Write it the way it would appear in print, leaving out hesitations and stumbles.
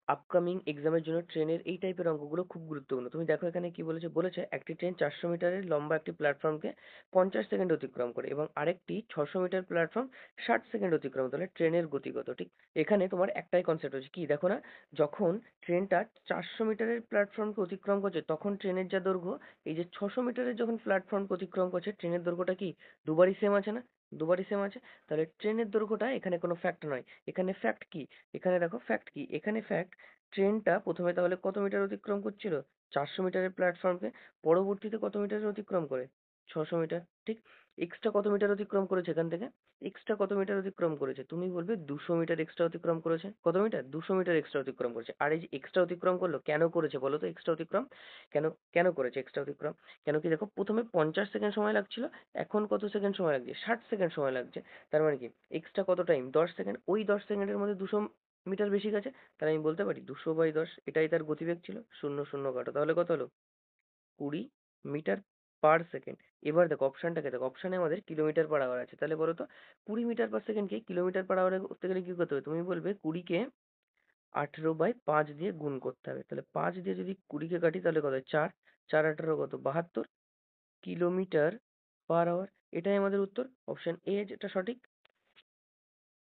Upcoming এক্সামের জন্য ট্রেনের এই টাইপের অঙ্কগুলো খুব গুরুত্বপূর্ণ। তুমি দেখো এখানে কি বলেছে, একটি ট্রেন 400 মিটারের লম্বা একটি প্ল্যাটফর্মকে 50 সেকেন্ড অতিক্রম করে এবং আরেকটি 600 মিটার প্ল্যাটফর্ম 60 সেকেন্ড অতিক্রম করে। তাহলে ট্রেনের গতি কত? ঠিক এখানে তোমার একটাই কনসেপ্ট হচ্ছে কি, দেখো না, যখন ট্রেনটা 400 মিটারের প্ল্যাটফর্মকে অতিক্রম করছে তখন ট্রেনের যা দৈর্ঘ্য, এই যে 600 মিটারের যখন প্ল্যাটফর্মকে অতিক্রম করছে ট্রেনের দৈর্ঘ্যটা কি দুবারই সেম আছে না? দুবারই সেম আছে। তাহলে ট্রেনের দৈর্ঘ্যটা এখানে কোনো ফ্যাক্ট নয়। এখানে ফ্যাক্ট কি? এখানে দেখো ফ্যাক্ট কি, এখানে ফ্যাক্ট ট্রেনটা প্রথমে তাহলে কত মিটার অতিক্রম করছিল? 400 মিটারের প্ল্যাটফর্মকে। পরবর্তীতে কত মিটার অতিক্রম করে? 600 মিটার। ঠিক। এক্সট্রা কত মিটার অতিক্রম করেছে এখান থেকে? এক্সট্রা কত মিটার অতিক্রম করেছে? তুমি বলবে 200 মিটার এক্সট্রা অতিক্রম করেছে। কত মিটার? 200 মিটার এক্সট্রা অতিক্রম করেছে। আর এই যে এক্সট্রা অতিক্রম করলো, কেন করেছে বলো তো এক্সট্রা অতিক্রম? কেন কেন করেছে এক্সট্রা অতিক্রম? কেন কি, দেখো প্রথমে 50 সেকেন্ড সময় লাগছিল, এখন কত সেকেন্ড সময় লাগছে? 60 সেকেন্ড সময় লাগছে। তার মানে কি এক্সট্রা কত টাইম? 10 সেকেন্ড। ওই 10 সেকেন্ডের মধ্যে 200 মিটার বেশি গেছে। তাহলে আমি বলতে পারি 200/10, এটাই তার গতিবেগ ছিল। শূন্য শূন্য কাটো, তাহলে কত হলো? 20 মিটার/সেকেন্ড। এবার দেখো অপশনটাকে দেখো, অপশনে আমাদের কিলোমিটার/আওয়ার আছে। তাহলে বলো তো 20 মিটার/সেকেন্ডকে কিলোমিটার/আওয়ারে করতে গেলে কি করতে হবে? তুমি বলবে 20কে 18/5 দিয়ে গুণ করতে হবে। তাহলে 5 দিয়ে যদি 20কে কাটি তাহলে কত হয়? 4। 4 × 18 কত? 72 কিলোমিটার পার আওয়ার। এটাই আমাদের উত্তর, অপশন এ যেটা সঠিক।